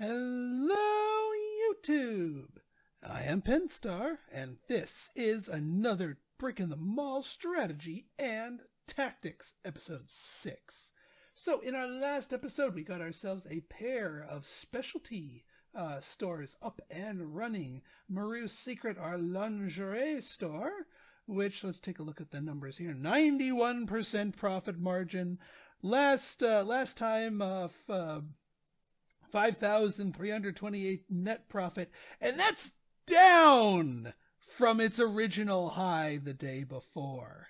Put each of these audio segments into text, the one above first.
Hello, YouTube! I am Penstar, and this is another Brick in the Mall Strategy and Tactics, Episode 6. So, in our last episode, we got ourselves a pair of specialty stores up and running. Maru's Secret, our lingerie store, which, let's take a look at the numbers here. 91% profit margin. Last time, 5,328 net profit, and that's down from its original high the day before.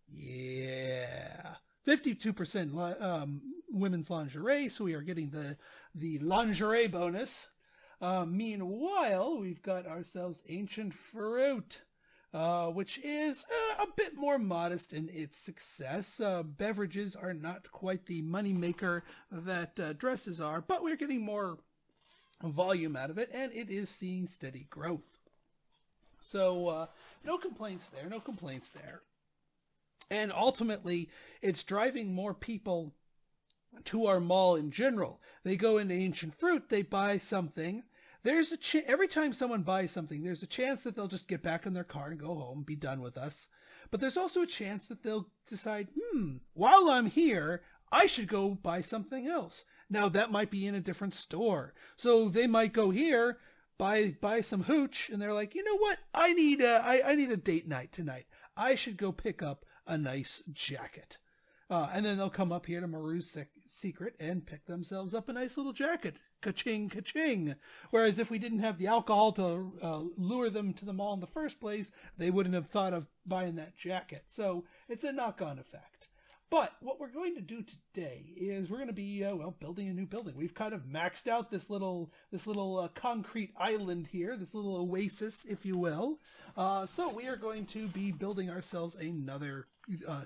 Yeah. 52% women's lingerie, so we are getting the lingerie bonus. Meanwhile, we've got ourselves Ancient Fruit, which is a bit more modest in its success. Beverages are not quite the moneymaker that dresses are, but we're getting more volume out of it, and it is seeing steady growth. So no complaints there. And ultimately, it's driving more people to our mall in general. They go into Ancient Fruit, they buy something. There's every time someone buys something, there's a chance that they'll just get back in their car and go home, be done with us. But there's also a chance that they'll decide, while I'm here, I should go buy something else. Now, that might be in a different store. So they might go here, buy some hooch, and they're like, you know what? I need a date night tonight. I should go pick up a nice jacket. And then they'll come up here to Maru's Secret and pick themselves up a nice little jacket. Ka-ching, ka-ching. Whereas if we didn't have the alcohol to lure them to the mall in the first place, they wouldn't have thought of buying that jacket. So it's a knock-on effect. But what we're going to do today is we're going to be, building a new building. We've kind of maxed out this little concrete island here, this little oasis, if you will. So we are going to be building ourselves another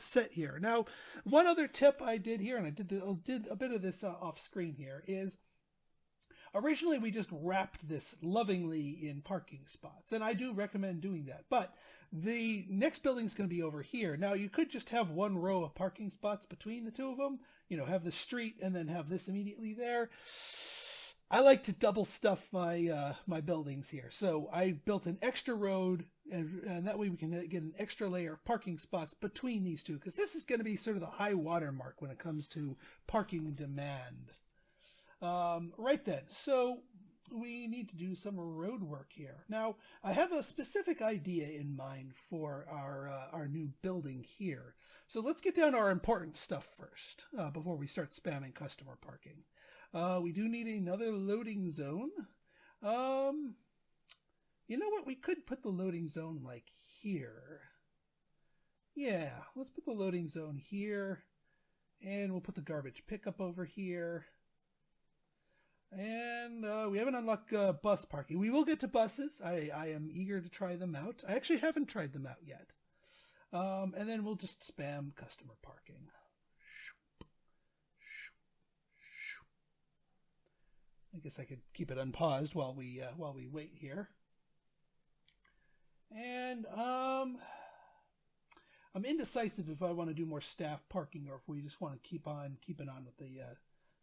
set here. Now, one other tip I did here, and I did a bit of this off screen here, is originally we just wrapped this lovingly in parking spots, and I do recommend doing that. But the next building is going to be over here. Now, you could just have one row of parking spots between the two of them, have the street and then have this immediately there. I like to double stuff my buildings here. So I built an extra road, and that way we can get an extra layer of parking spots between these two, because this is going to be sort of the high water mark when it comes to parking demand. Right then, so we need to do some road work here. Now, I have a specific idea in mind for our new building here. So let's get down to our important stuff first, before we start spamming customer parking. We do need another loading zone. You know what? We could put the loading zone like here. Yeah, let's put the loading zone here, and we'll put the garbage pickup over here. And we haven't unlocked bus parking. We will get to buses. I am eager to try them out. I actually haven't tried them out yet. And then we'll just spam customer parking. I guess I could keep it unpaused while we wait here. And I'm indecisive if I want to do more staff parking or if we just want to keep on keeping on with the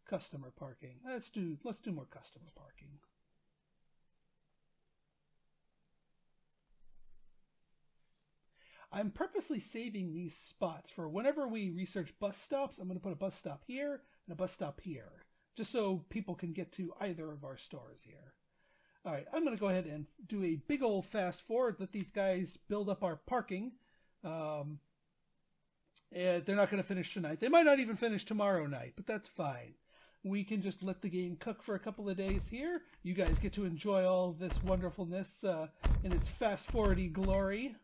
customer parking. Let's do more customer parking. I'm purposely saving these spots for whenever we research bus stops. I'm going to put a bus stop here and a bus stop here, just so people can get to either of our stores here. All right, I'm going to go ahead and do a big old fast forward, let these guys build up our parking. And they're not going to finish tonight. They might not even finish tomorrow night, but that's fine. We can just let the game cook for a couple of days here. You guys get to enjoy all this wonderfulness in its fast-forwardy glory.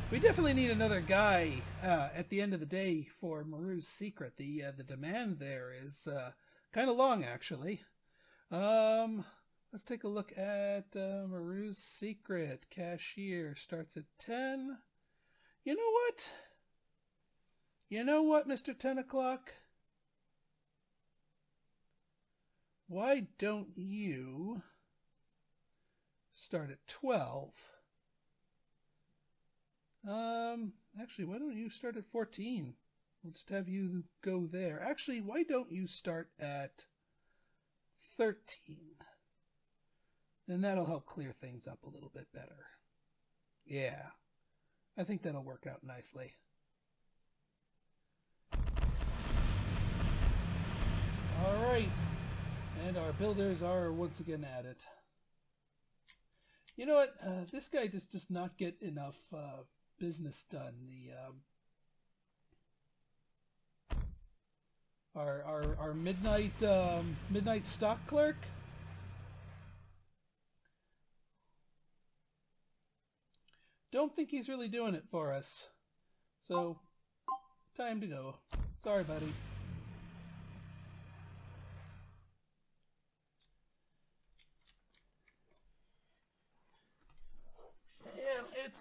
We definitely need another guy at the end of the day for Maru's Secret. The demand there is kind of long, actually. Let's take a look at Maru's Secret. Cashier starts at 10. You know what? You know what, Mr. 10 o'clock? Why don't you start at 12? Actually, why don't you start at 14? We'll just have you go there. Actually, why don't you start at 13? And that'll help clear things up a little bit better. Yeah, I think that'll work out nicely. All right, and our builders are once again at it. You know what? This guy does just not get enough business done. Our midnight stock clerk. Don't think he's really doing it for us. So, time to go. Sorry, buddy.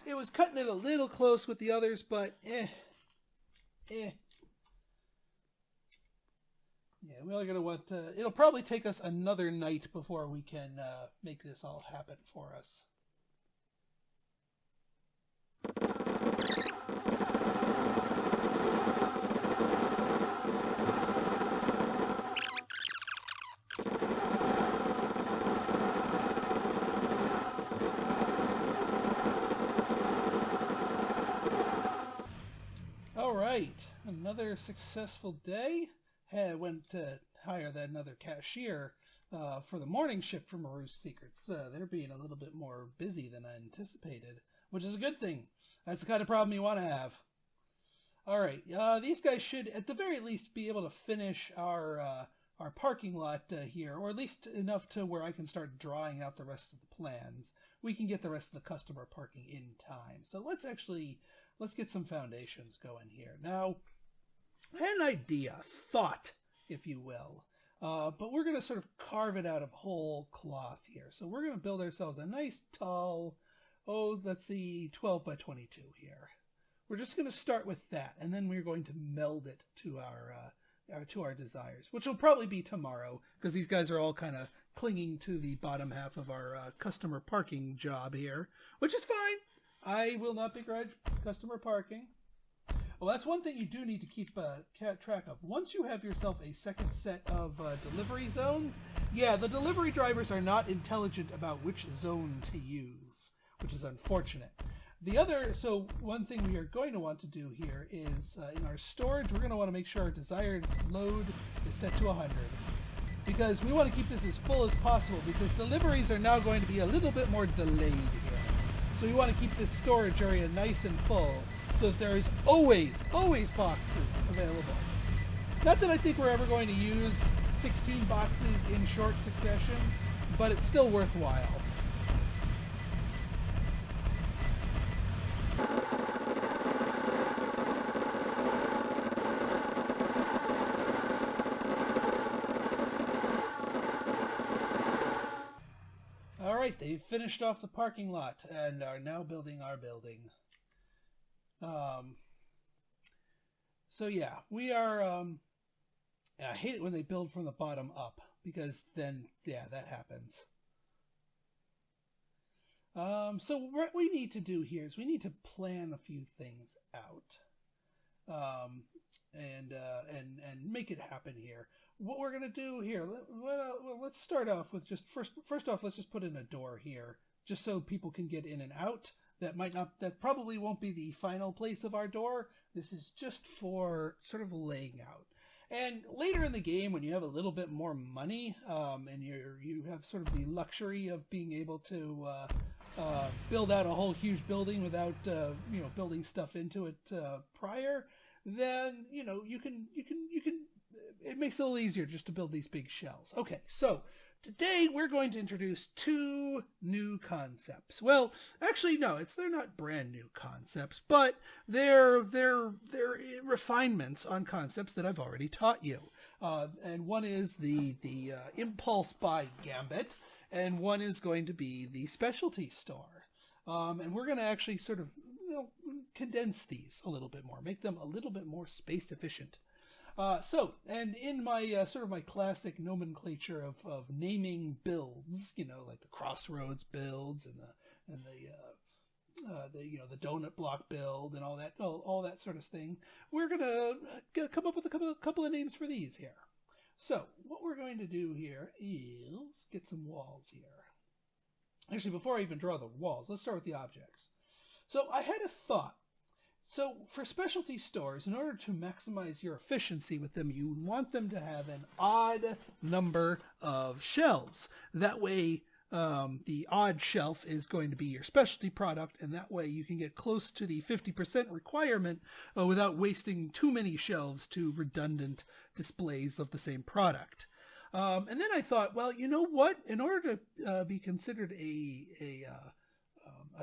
It was cutting it a little close with the others, but Yeah, we are gonna want to. It'll probably take us another night before we can make this all happen for us. All right, another successful day. Went to hire another cashier for the morning shift for Maru's Secrets. They're being a little bit more busy than I anticipated, which is a good thing. That's the kind of problem you want to have. All right, these guys should, at the very least, be able to finish our parking lot here, or at least enough to where I can start drawing out the rest of the plans. We can get the rest of the customer parking in time. So let's get some foundations going here. Now, I had an idea, thought, if you will, but we're going to sort of carve it out of whole cloth here. So we're going to build ourselves a nice tall, let's see, 12 by 22 here. We're just going to start with that, and then we're going to meld it to our desires, which will probably be tomorrow, because these guys are all kind of clinging to the bottom half of our customer parking job here, which is fine. I will not begrudge customer parking. Well, that's one thing you do need to keep track of. Once you have yourself a second set of delivery zones, yeah, the delivery drivers are not intelligent about which zone to use, which is unfortunate. So one thing we are going to want to do here is in our storage, we're going to want to make sure our desired load is set to 100. Because we want to keep this as full as possible, because deliveries are now going to be a little bit more delayed here. So we want to keep this storage area nice and full, so that there is always boxes available. Not that I think we're ever going to use 16 boxes in short succession, but it's still worthwhile. All right, they've finished off the parking lot and are now building our building. So yeah, we are, I hate it when they build from the bottom up, because then, yeah, that happens. So what we need to do here is we need to plan a few things out, and make it happen here. What we're gonna do here, well, let's start off with just first off, let's just put in a door here, just so people can get in and out. That probably won't be the final place of our door. This is just for sort of laying out. And later in the game, when you have a little bit more money, and you have sort of the luxury of being able to build out a whole huge building without building stuff into it prior, then you can. It makes it a little easier just to build these big shells. Okay, so today we're going to introduce two new concepts. Well, actually, no, they're not brand new concepts, but they're refinements on concepts that I've already taught you. And one is the impulse buy gambit, and one is going to be the specialty store. And we're going to actually sort of condense these a little bit more, make them a little bit more space efficient. And in my sort of my classic nomenclature of naming builds, like the Crossroads builds and the donut block build and all that sort of thing, we're gonna come up with a couple of names for these here. So what we're going to do here is get some walls here. Actually, before I even draw the walls, let's start with the objects. So I had a thought. So for specialty stores, in order to maximize your efficiency with them, you want them to have an odd number of shelves. That way, the odd shelf is going to be your specialty product, and that way you can get close to the 50% requirement without wasting too many shelves to redundant displays of the same product. And then I thought, well, you know what? In order to be considered a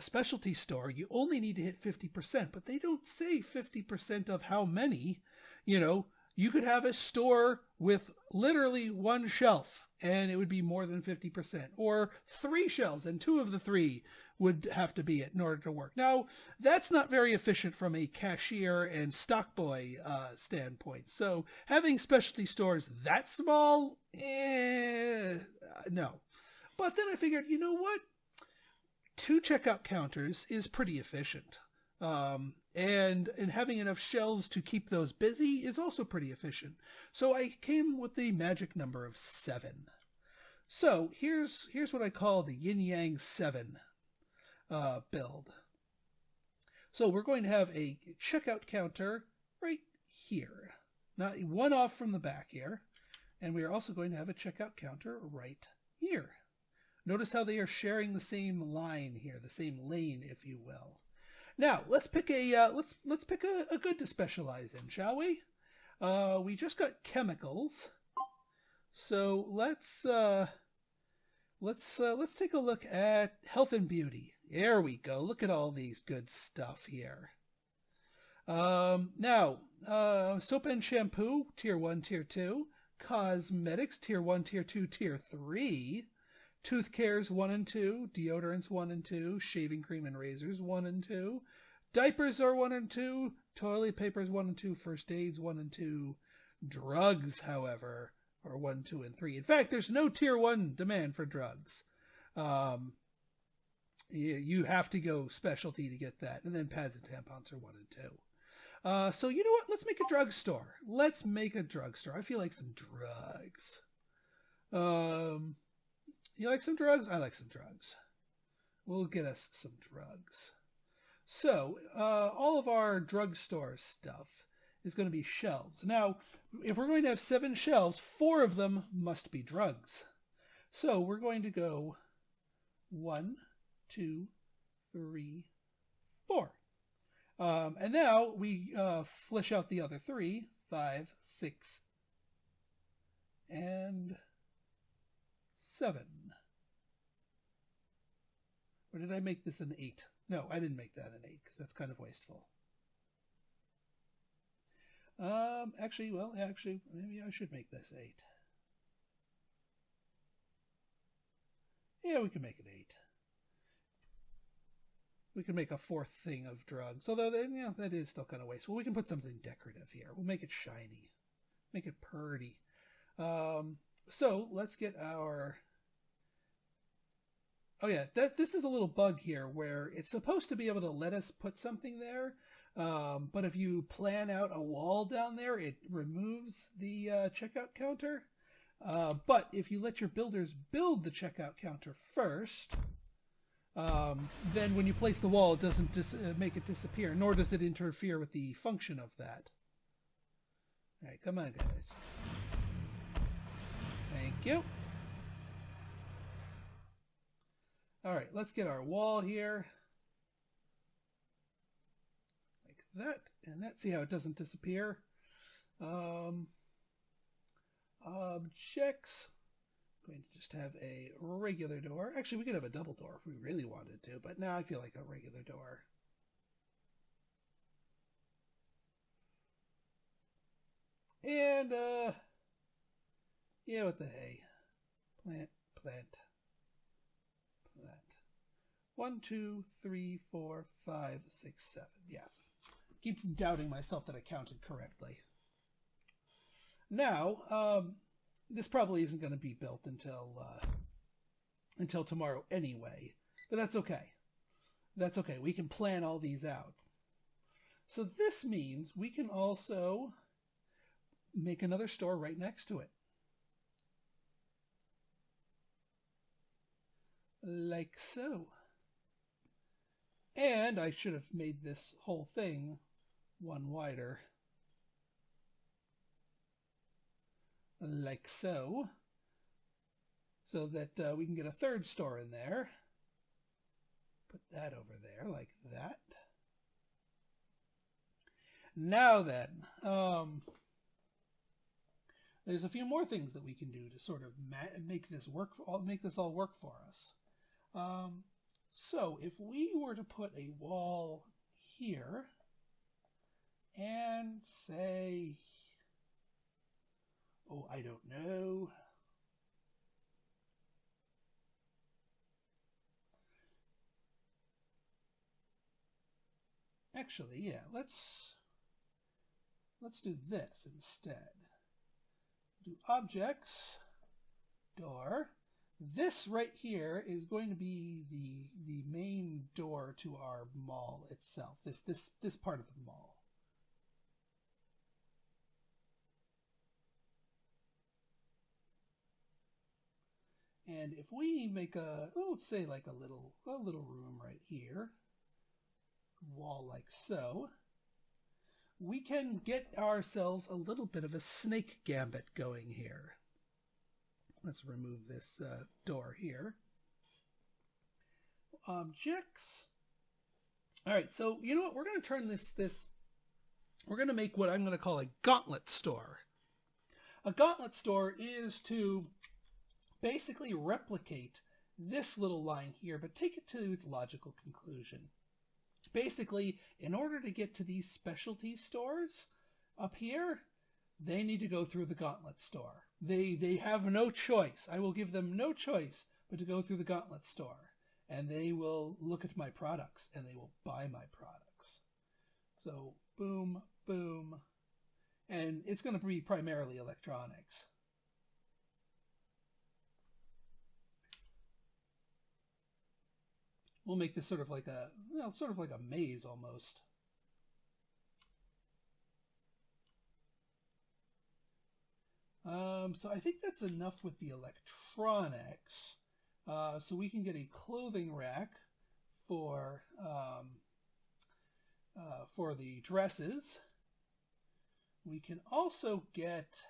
specialty store, you only need to hit 50%, but they don't say 50% of how many. You could have a store with literally one shelf and it would be more than 50%, or 3 shelves and 2 of the 3 would have to be it in order to work. Now, that's not very efficient from a cashier and stock boy standpoint. So having specialty stores that small, no. But then I figured, you know what? 2 checkout counters is pretty efficient. And having enough shelves to keep those busy is also pretty efficient. So I came with the magic number of 7. So here's what I call the Yin Yang 7 build. So we're going to have a checkout counter right here, not one off from the back here. And we are also going to have a checkout counter right here. Notice how they are sharing the same line here, the same lane, if you will. Now let's pick let's pick a good to specialize in, shall we? We just got chemicals, so let's take a look at health and beauty. There we go. Look at all these good stuff here. Now soap and shampoo, tier 1, tier 2. Cosmetics, tier 1, tier 2, tier 3. Tooth cares 1 and 2, deodorants 1 and 2, shaving cream and razors 1 and 2, diapers are 1 and 2, toilet papers 1 and 2, first aids 1 and 2, drugs, however, are 1, 2, and 3. In fact, there's no tier 1 demand for drugs. You have to go specialty to get that, and then pads and tampons are 1 and 2. So you know what? Let's make a drugstore. Let's make a drugstore. I feel like some drugs. You like some drugs? I like some drugs. We'll get us some drugs. So, all of our drugstore stuff is going to be shelves. Now, if we're going to have 7 shelves, 4 of them must be drugs. So, we're going to go 1, 2, 3, 4. And now we flesh out the other 3, 5, 6, and 7. Or did I make this an 8? No, I didn't make that an 8 because that's kind of wasteful. Actually, maybe I should make this 8. Yeah, we can make it 8. We can make a 4th thing of drugs, although that is still kind of wasteful. We can put something decorative here. We'll make it shiny, make it purty. So let's get our. Oh yeah, this is a little bug here where it's supposed to be able to let us put something there, but if you plan out a wall down there, it removes the checkout counter. But if you let your builders build the checkout counter first, then when you place the wall, it doesn't make it disappear, nor does it interfere with the function of that. All right, come on, guys. Thank you. All right, let's get our wall here. Like that, and that. See how it doesn't disappear? Objects. I'm going to just have a regular door. Actually, we could have a double door if we really wanted to, but now I feel like a regular door. And, yeah, what the hey. Plant. 1, 2, 3, 4, 5, 6, 7. Yes. Keep doubting myself that I counted correctly. Now, this probably isn't going to be built until tomorrow anyway, but that's okay. That's okay. We can plan all these out. So this means we can also make another store right next to it. Like so. And I should have made this whole thing one wider. Like so. So that we can get a third store in there. Put that over there like that. Now then, there's a few more things that we can do to sort of make this all work for us. So if we were to put a wall here and say, oh, I don't know. Actually, yeah, let's do this instead. Do objects, door. This right here is going to be the main door to our mall itself. This part of the mall. And if we make let's say like a little room right here, wall like so, we can get ourselves a little bit of a snake gambit going here. Let's remove this door here. Objects. All right, so you know what? We're going to turn this. We're going to make what I'm going to call a Gauntlet store. A Gauntlet store is to basically replicate this little line here, but take it to its logical conclusion. Basically, in order to get to these specialty stores up here, they need to go through the Gauntlet store. They have no choice. I will give them no choice but to go through the Gauntlet store. And they will look at my products and they will buy my products. So, boom, boom. And it's going to be primarily electronics. We'll make this sort of like a maze almost. So I think that's enough with the electronics. So we can get a clothing rack for the dresses. We can also get,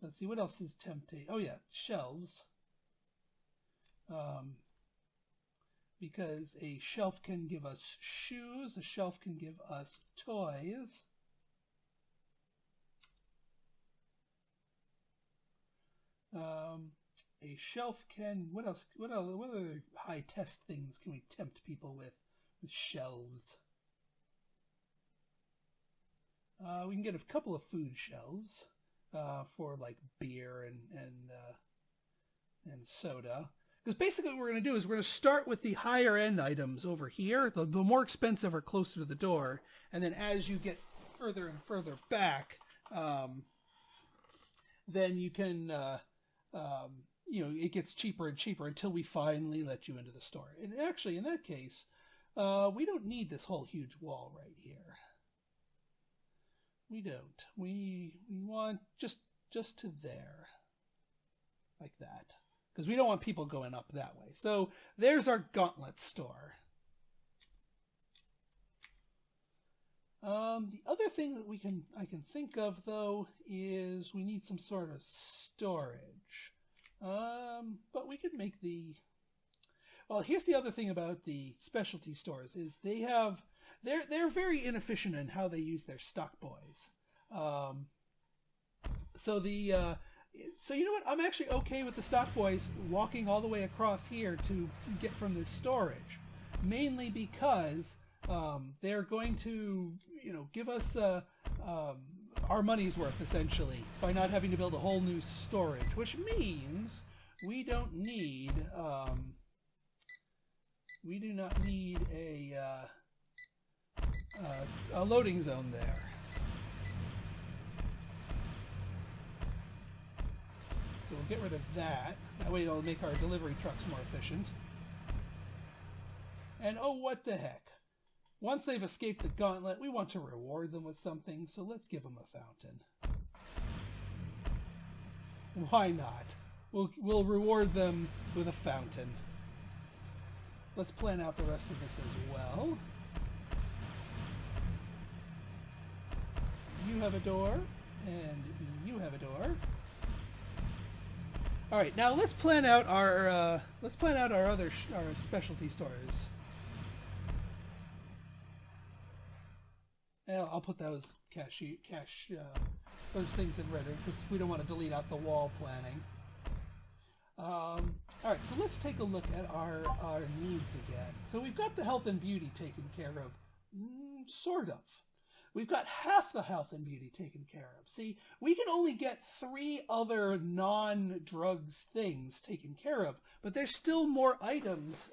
let's see, what else is tempting? Oh yeah, shelves. Because a shelf can give us shoes, a shelf can give us toys. A shelf can, what other high test things can we tempt people with shelves? We can get a couple of food shelves for like beer and soda. Because basically what we're going to do is we're going to start with the higher end items over here. The more expensive are closer to the door. And then as you get further and further back, then you can, it gets cheaper and cheaper until we finally let you into the store. And actually, in that case, we don't need this whole huge wall right here. We don't. We want just to there. Like that. Because we don't want people going up that way. So there's our Gauntlet store. The other thing that I can think of though is we need some sort of storage. But we could make well, here's the other thing about the specialty stores is they're very inefficient in how they use their stock boys. So you know what? I'm actually okay with the stock boys walking all the way across here to get from this storage, mainly because they're going to, give us our money's worth essentially by not having to build a whole new storage, which means we don't need We do not need a loading zone there. So we'll get rid of that. That way it'll make our delivery trucks more efficient. And oh, what the heck. Once they've escaped the gauntlet, we want to reward them with something, so let's give them a fountain. Why not? We'll reward them with a fountain. Let's plan out the rest of this as well. You have a door, and you have a door. All right, now let's plan out our other our specialty stores. I'll put those those things in red because we don't want to delete out the wall planning. All right, so let's take a look at our needs again. So we've got the health and beauty taken care of, sort of. We've got half the health and beauty taken care of. See, we can only get 3 other non-drugs things taken care of, but there's still more items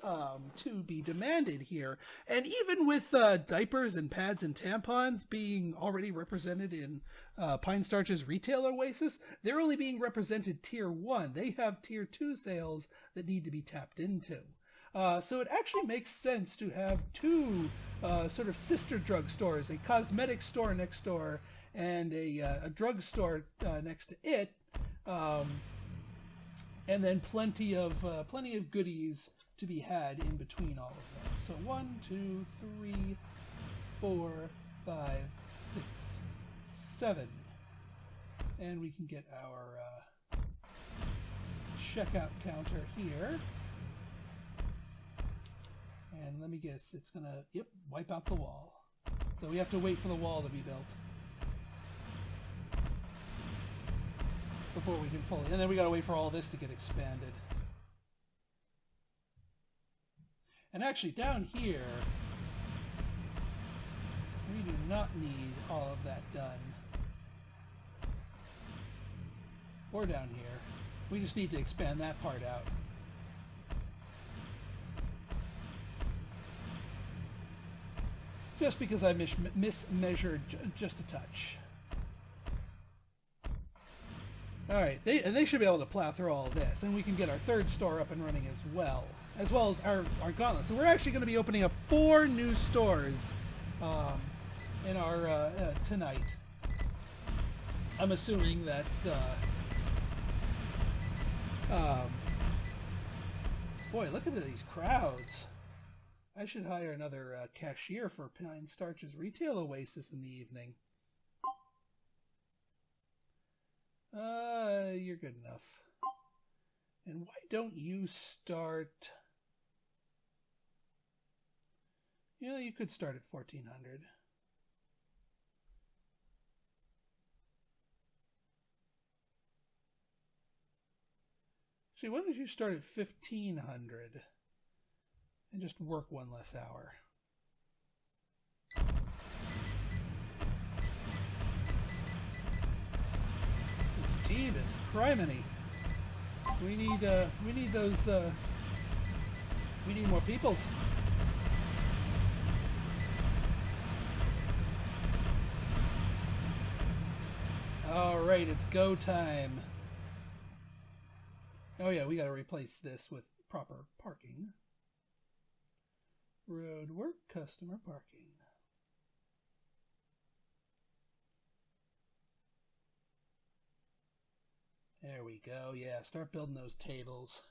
to be demanded here. And even with diapers and pads and tampons being already represented in Pine Starch's retail oasis, they're only being represented Tier 1. They have Tier 2 sales that need to be tapped into. So it actually makes sense to have 2 sort of sister drugstores, a cosmetic store next door and a drugstore next to it, and then plenty of goodies to be had in between all of them. So 1, 2, 3, 4, 5, 6, 7, and we can get our checkout counter here. And let me guess, it's going to, yep, wipe out the wall. So we have to wait for the wall to be built before we can fully, and then we got to wait for all this to get expanded. And actually down here, we do not need all of that done. Or down here. We just need to expand that part out. Just because I mismeasured just a touch. Alright, they should be able to plow through all of this, and we can get our 3rd store up and running as well as our Gauntlet. So we're actually going to be opening up 4 new stores in our tonight. I'm assuming that's boy, look at these crowds. I should hire another cashier for Pine Starch's retail oasis in the evening. You're good enough. And why don't you start... You know, you could start at 1,400. See, why don't you start at 1,500? And just work 1 less hour. It's Jeebus criminy. We need those. We need more peoples. All right, it's go time. Oh yeah, we got to replace this with proper parking. Road work, customer parking. There we go. Yeah, start building those tables.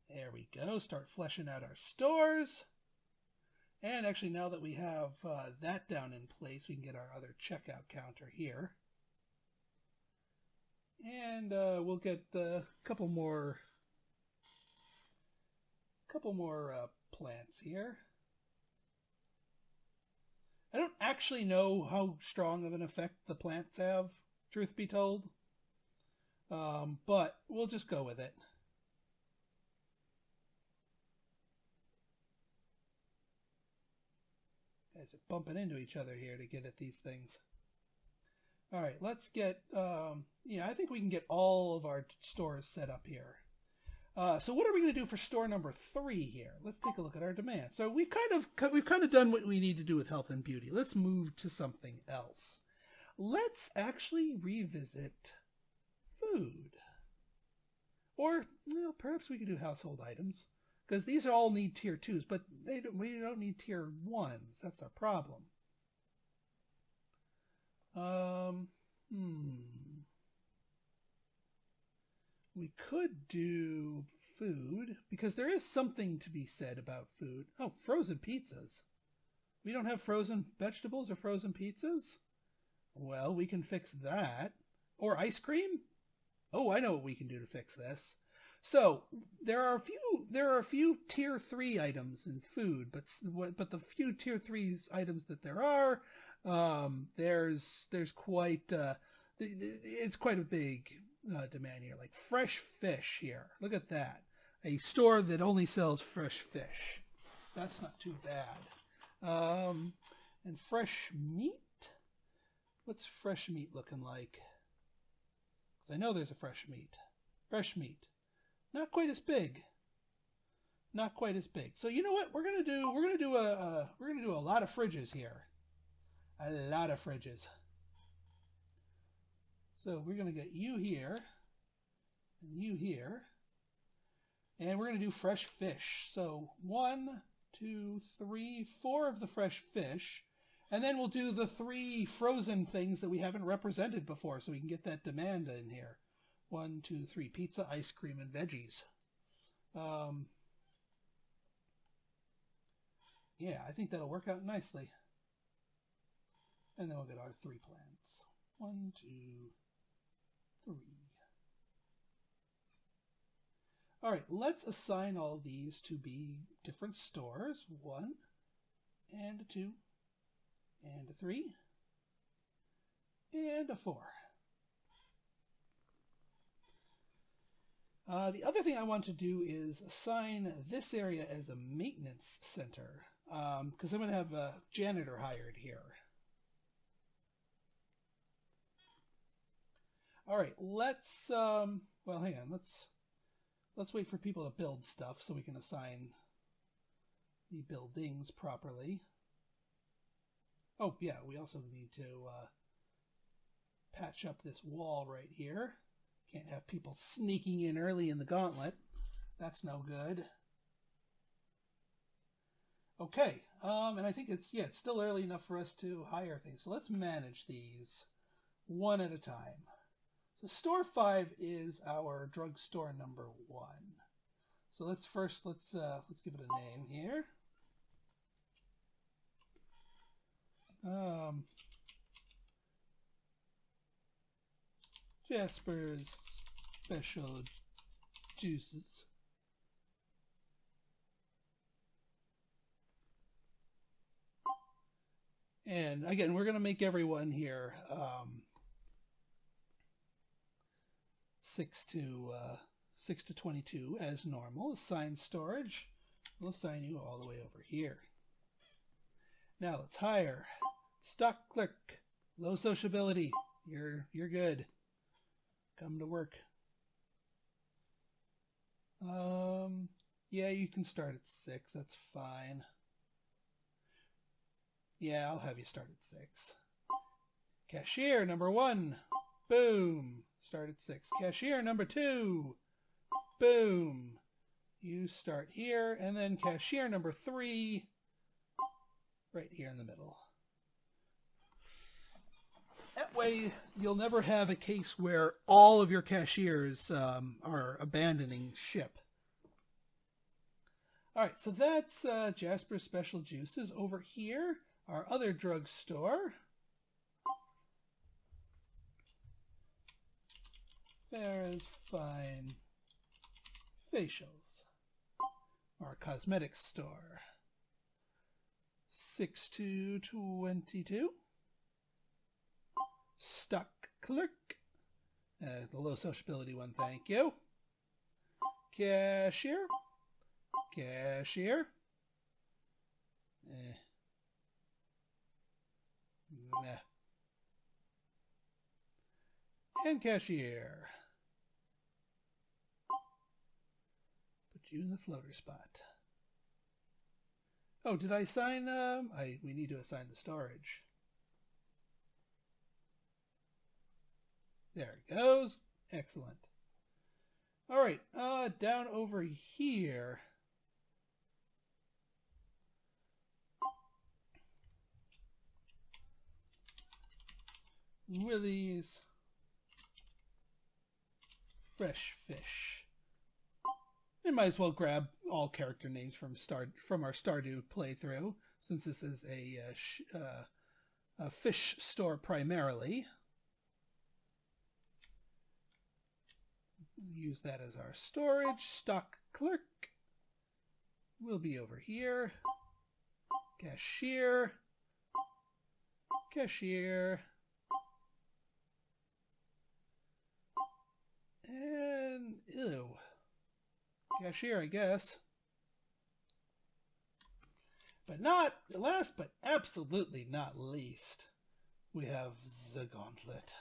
There we go. Start fleshing out our stores. And actually, now that we have that down in place, we can get our other checkout counter here. And we'll get a couple more plants here. I don't actually know how strong of an effect the plants have, truth be told. But we'll just go with it. Guys are bumping into each other here to get at these things. All right, let's get, yeah, I think we can get all of our stores set up here. So what are we going to do for store number 3 here? Let's take a look at our demand. So we've kind of done what we need to do with health and beauty. Let's move to something else. Let's actually revisit food. Or, perhaps we could do household items. Because these all need tier 2s, but we don't need tier 1s. That's our problem. We could do food, because there is something to be said about food. Oh, frozen pizzas. We don't have frozen vegetables or frozen pizzas? Well, we can fix that. Or ice cream? Oh, I know what we can do to fix this. So there are a few tier 3 items in food, but the few tier 3 items that there are, there's quite it's quite a big demand here. Like fresh fish here. Look at that. A store that only sells fresh fish. That's not too bad. And fresh meat. What's fresh meat looking like? Because I know there's a fresh meat. Fresh meat. Not quite as big. Not quite as big. So you know what we're gonna do? We're gonna do a lot of fridges here. A lot of fridges. So we're gonna get you here, and you here, and we're gonna do fresh fish. So 1, 2, 3, 4 of the fresh fish, and then we'll do the 3 frozen things that we haven't represented before, so we can get that demand in here. 1, 2, 3, pizza, ice cream, and veggies. Yeah, I think that'll work out nicely. And then we'll get our 3 plants. 1, 2, 3. All right, let's assign all these to be different stores. 1, and a 2, and a 3, and a 4. The other thing I want to do is assign this area as a maintenance center, because I'm going to have a janitor hired here. All right, let's, well, hang on, let's wait for people to build stuff so we can assign the buildings properly. Oh, yeah, we also need to patch up this wall right here. Can't have people sneaking in early in the Gauntlet. That's no good. Okay, and I think it's still early enough for us to hire things. So let's manage these one at a time. So store 5 is our drugstore number 1. So let's give it a name here. Jasper's Special Juices. And again, we're going to make everyone here 6 to 22 as normal. Assign storage. We'll assign you all the way over here. Now let's hire. Stock clerk. Low sociability. You're good. Come to work. Yeah, you can start at 6. That's fine. Yeah, I'll have you start at 6. Cashier number 1. Boom. Start at 6. Cashier number 2. Boom. You start here, and then cashier number 3 right here in the middle. That way, you'll never have a case where all of your cashiers are abandoning ship. All right, so that's Jasper's Special Juices. Over here, our other drugstore. Farrah's Fine Facials. Our cosmetics store. 6 to 22. Stock clerk. The low sociability one, thank you. Cashier. Cashier. Nah. And cashier. Put you in the floater spot. Oh, did I assign? We need to assign the storage. There it goes. Excellent. All right, down over here. Willie's Fresh Fish. We might as well grab all character names from our Stardew playthrough, since this is a fish store primarily. Use that as our storage. Stock clerk will be over here. Cashier. Cashier. And, ew. Cashier, I guess. But not, last but absolutely not least, we have the Gauntlet.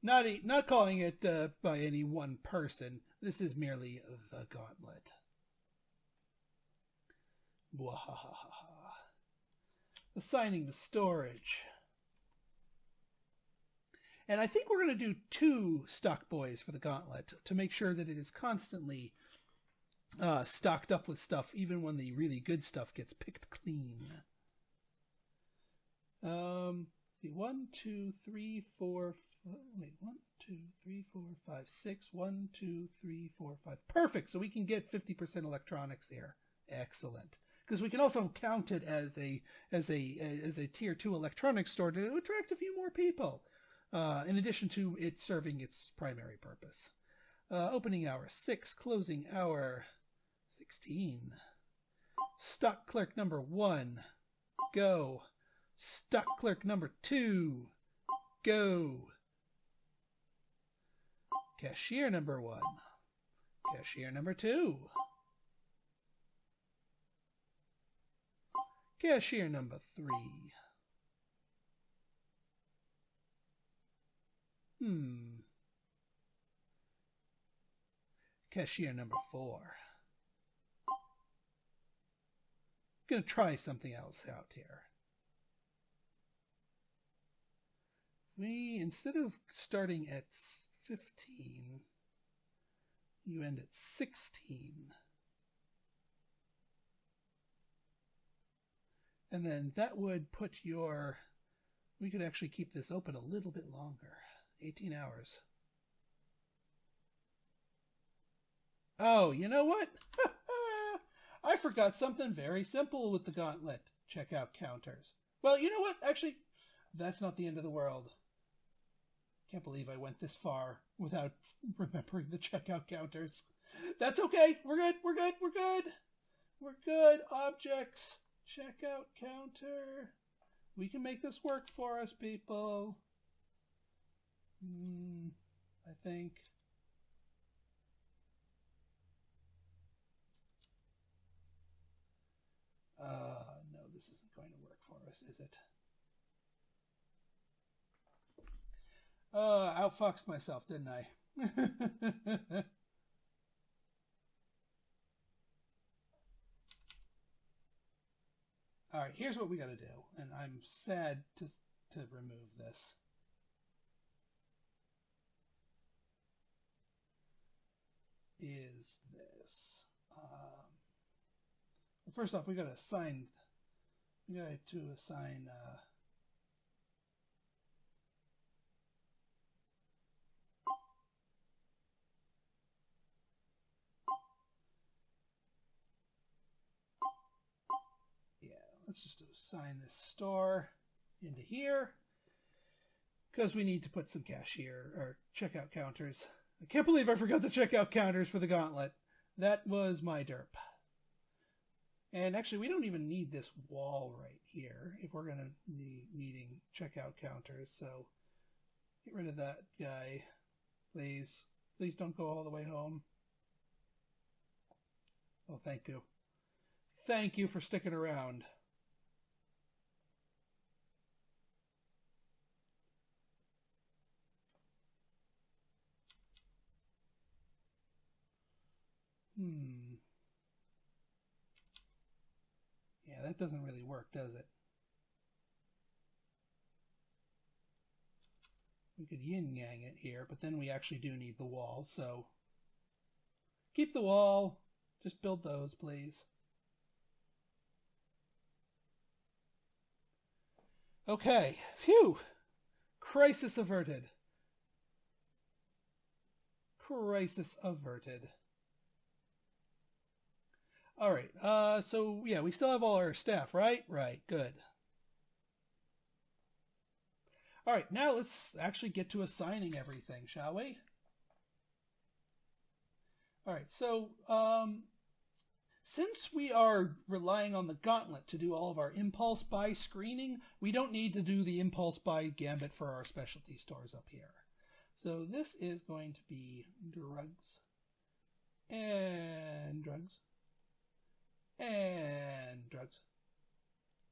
Not calling it by any one person. This is merely the Gauntlet. Bwahahaha. Assigning the storage. And I think we're going to do 2 stock boys for the Gauntlet to make sure that it is constantly stocked up with stuff, even when the really good stuff gets picked clean. See, 1, 2, 3, 4. Wait, 1, 2, 3, 4, 5, 6. 1, 2, 3, 4, 5. Perfect. So we can get 50% electronics here. Excellent. Because we can also count it as a tier 2 electronics store to attract a few more people. In addition to it serving its primary purpose. Opening hour 6, closing hour 16. Stock clerk number 1, go. Stock clerk number 2, go. Cashier number 1, cashier number 2. Cashier number 3. Cashier number 4. Gonna try something else out here. We, instead of starting at 15, you end at 16. And then that would put your, we could actually keep this open a little bit longer. 18 hours. Oh, you know what? I forgot something very simple with the Gauntlet checkout counters. Well, you know what? Actually, that's not the end of the world. Can't believe I went this far without remembering the checkout counters. That's okay. We're good. We're good. We're good. We're good. Objects. Checkout counter. We can make this work for us, people. I think. No, this isn't going to work for us, is it? Outfoxed myself, didn't I? All right, here's what we got to do, and I'm sad to remove this. Is this? Well, first off, we got to assign. We got to assign. Let's just assign this store into here because we need to put some cashier or checkout counters. I can't believe I forgot the checkout counters for the Gauntlet. That was my derp. And actually, we don't even need this wall right here if we're going to be needing checkout counters. So get rid of that guy, please. Please don't go all the way home. Oh, thank you. Thank you for sticking around. Yeah, that doesn't really work, does it? We could yin yang it here, but then we actually do need the wall, so keep the wall. Just build those, please. Okay, phew. Crisis averted. Crisis averted. All right, so yeah, we still have all our staff, right? Right, good. All right, now let's actually get to assigning everything, shall we? All right, so since we are relying on the Gauntlet to do all of our impulse buy screening, we don't need to do the impulse buy gambit for our specialty stores up here. So this is going to be drugs and drugs and drugs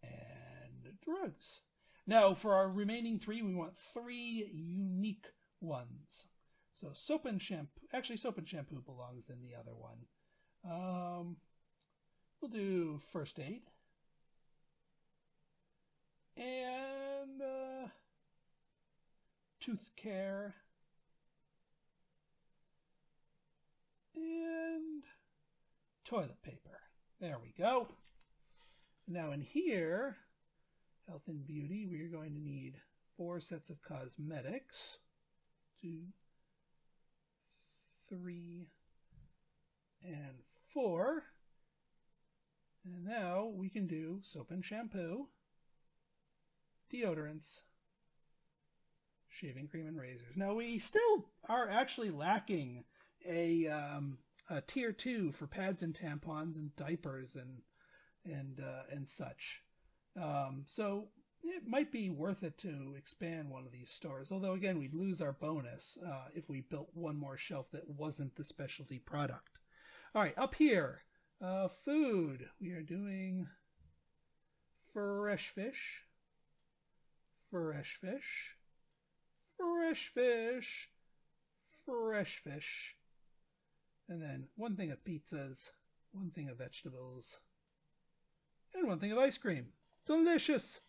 and drugs. Now, for our remaining three, we want 3 unique ones. So soap and shampoo. Actually, soap and shampoo belongs in the other one. We'll do first aid. And tooth care. And toilet paper. There we go. Now in here, health and beauty, we're going to need 4 sets of cosmetics. 2, 3, and 4. And now we can do soap and shampoo, deodorants, shaving cream, and razors. Now we still are actually lacking a tier 2 for pads and tampons and diapers and such. So it might be worth it to expand one of these stores. Although again, we'd lose our bonus if we built one more shelf that wasn't the specialty product. All right, up here, food. We are doing fresh fish, fresh fish, fresh fish, fresh fish. And then 1 thing of pizzas, 1 thing of vegetables, and 1 thing of ice cream. Delicious!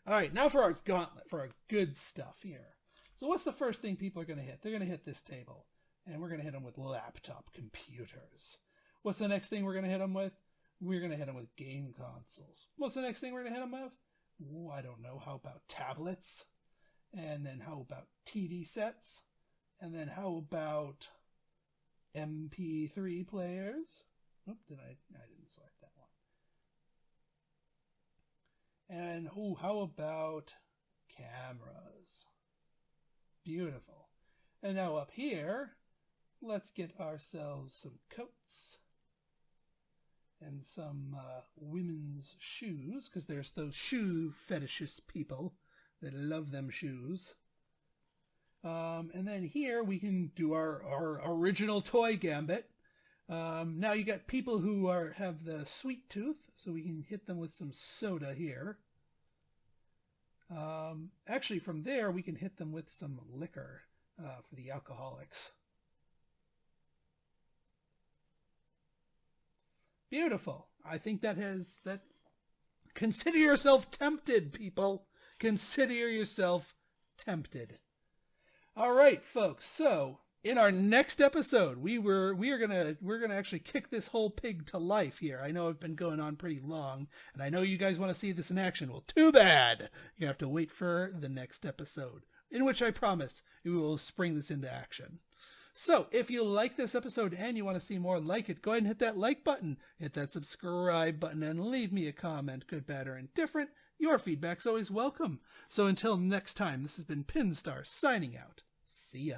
All right, now for our Gauntlet, for our good stuff here. So what's the first thing people are going to hit? They're going to hit this table, and we're going to hit them with laptop computers. What's the next thing we're going to hit them with? We're going to hit them with game consoles. What's the next thing we're going to hit them with? Ooh, I don't know. How about tablets? And then how about TV sets? And then how about MP3 players? Oh, I didn't select that one. And oh, how about cameras? Beautiful. And now up here, let's get ourselves some coats and some women's shoes, because there's those shoe fetishist people that love them shoes. And then here we can do our original toy gambit. Now you got people who have the sweet tooth, so we can hit them with some soda here. Actually, from there we can hit them with some liquor for the alcoholics. Beautiful. I think that. Consider yourself tempted, people. Consider yourself tempted. All right, folks. So in our next episode, we're gonna actually kick this whole pig to life here. I know I've been going on pretty long, and I know you guys want to see this in action. Well, too bad. You have to wait for the next episode, in which I promise we will spring this into action. So if you like this episode and you want to see more like it, go ahead and hit that like button, hit that subscribe button, and leave me a comment, good, bad, or indifferent. Your feedback's always welcome. So until next time, this has been Pinstar signing out. See ya.